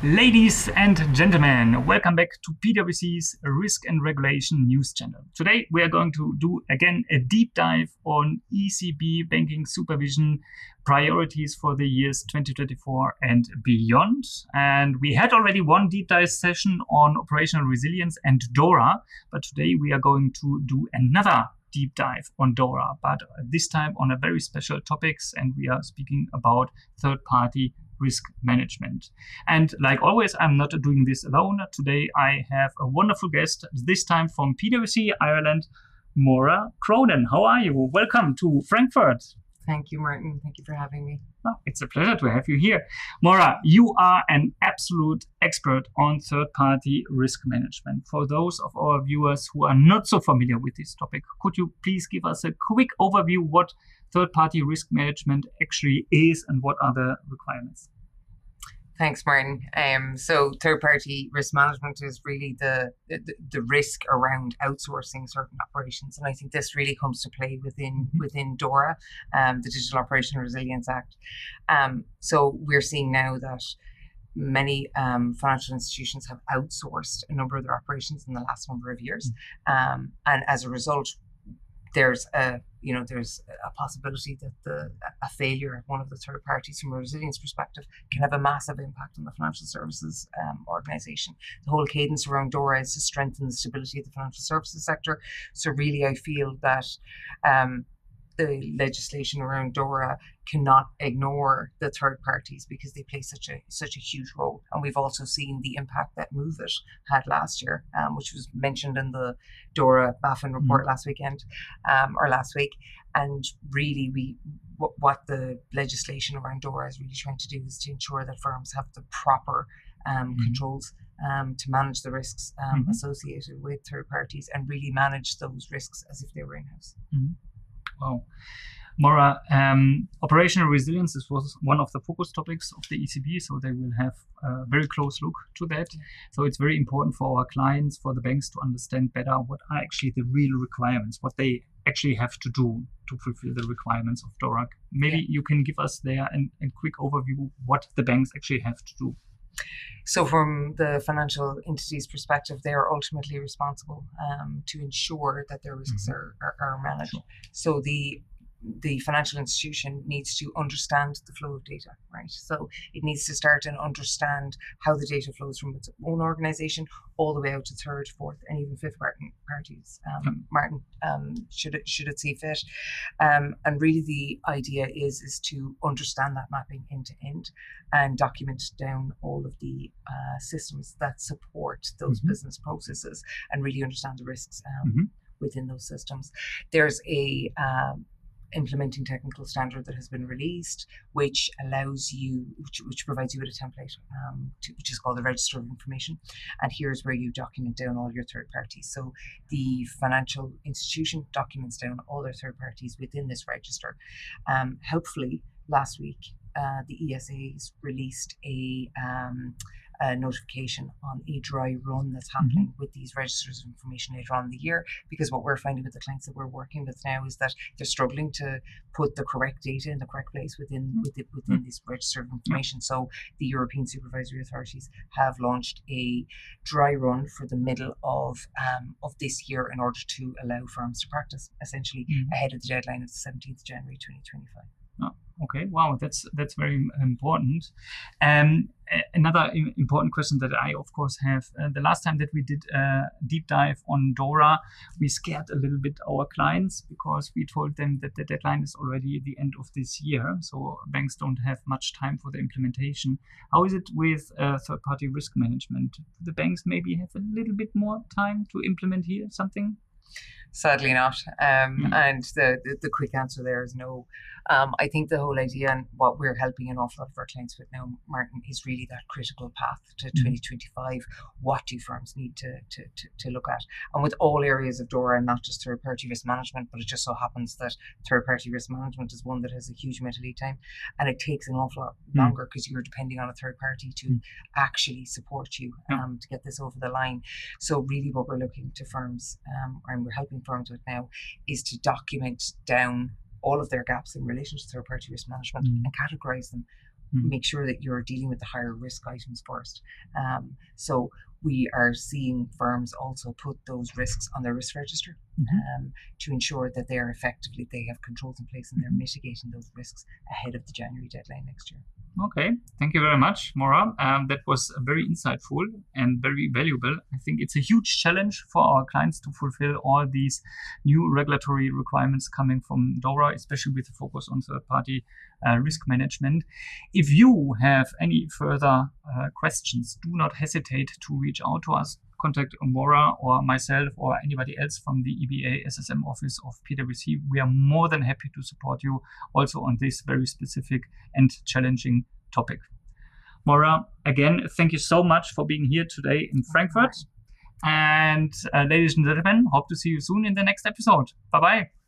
Ladies and gentlemen, welcome back to PwC's Risk and Regulation News Channel. Today we are going to do again a deep dive on ECB banking supervision priorities for the years 2024 and beyond. And we had already one deep dive session on operational resilience and DORA, but today we are going to do another deep dive on DORA, but this time on a very special topics, and we are speaking about third-party risk management. And like always, I'm not doing this alone. Today I have a wonderful guest, this time from PwC Ireland, Moira Cronin. How are you? Welcome to Frankfurt. Thank you, Martin. Thank you for having me. Oh, it's a pleasure to have you here. Moira, you are an absolute expert on third-party risk management. For those of our viewers who are not so familiar with this topic, could you please give us a quick overview what third-party risk management actually is and what are the requirements? Thanks, Martin. So third-party risk management is really the risk around outsourcing certain operations, and I think this really comes to play within DORA, the Digital Operational Resilience Act. So we're seeing now that many financial institutions have outsourced a number of their operations in the last number of years, and as a result, there's a possibility that a failure of one of the third parties from a resilience perspective can have a massive impact on the financial services organisation. The whole cadence around DORA is to strengthen the stability of the financial services sector. So really, I feel that the legislation around DORA cannot ignore the third parties because they play such a huge role. And we've also seen the impact that Move It had last year, which was mentioned in the DORA BaFin report last week. And really, what the legislation around DORA is really trying to do is to ensure that firms have the proper controls to manage the risks associated with third parties and really manage those risks as if they were in-house. Wow. Moira, operational resilience was one of the focus topics of the ECB, so they will have a very close look to that. So it's very important for our clients, for the banks to understand better what are actually the real requirements, what they actually have to do to fulfill the requirements of DORA. Maybe you can give us there a quick overview what the banks actually have to do. So from the financial entities' perspective, they are ultimately responsible to ensure that their risks are managed. So the financial institution needs to understand the flow of data, right? So it needs to start and understand how the data flows from its own organisation all the way out to third, fourth, and even fifth parties. Martin, should it see fit? And really, the idea is to understand that mapping end to end and document down all of the systems that support those business processes and really understand the risks within those systems. There's a implementing technical standard that has been released, which allows you, which provides you with a template, which is called the Register of Information. And here's where you document down all your third parties. So the financial institution documents down all their third parties within this register. Helpfully, last week, the ESAs released a notification on a dry run that's happening with these registers of information later on in the year, because what we're finding with the clients that we're working with now is that they're struggling to put the correct data in the correct place within this register of information. So the European supervisory authorities have launched a dry run for the middle of this year in order to allow firms to practice essentially ahead of the deadline of the 17th of January 2025. Oh, okay, wow, that's very important. Another important question that I, of course, have, the last time that we did a deep dive on DORA, we scared a little bit our clients because we told them that the deadline is already at the end of this year, so banks don't have much time for the implementation. How is it with third-party risk management? Do the banks maybe have a little bit more time to implement here something? Sadly not. And the quick answer there is no. I think the whole idea and what we're helping an awful lot of our clients with now, Martin, is really that critical path to 2025. What do firms need to look at? And with all areas of DORA, and not just third-party risk management, but it just so happens that third-party risk management is one that has a huge amount of lead time, and it takes an awful lot longer because you're depending on a third party to actually support you to get this over the line. So really what we're looking to firms, and we're helping firms with now, is to document down all of their gaps in relation to third-party risk management and categorize them make sure that you're dealing with the higher risk items first. So we are seeing firms also put those risks on their risk register to ensure that they have controls in place and they're mitigating those risks ahead of the January deadline next year. Okay, thank you very much, Moira. That was very insightful and very valuable. I think it's a huge challenge for our clients to fulfill all these new regulatory requirements coming from DORA, especially with the focus on third-party risk management. If you have any further questions, do not hesitate to reach out to us. Contact Moira or myself or anybody else from the EBA SSM office of PwC. We are more than happy to support you also on this very specific and challenging topic. Moira, again, thank you so much for being here today in Frankfurt. And ladies and gentlemen, hope to see you soon in the next episode. Bye-bye.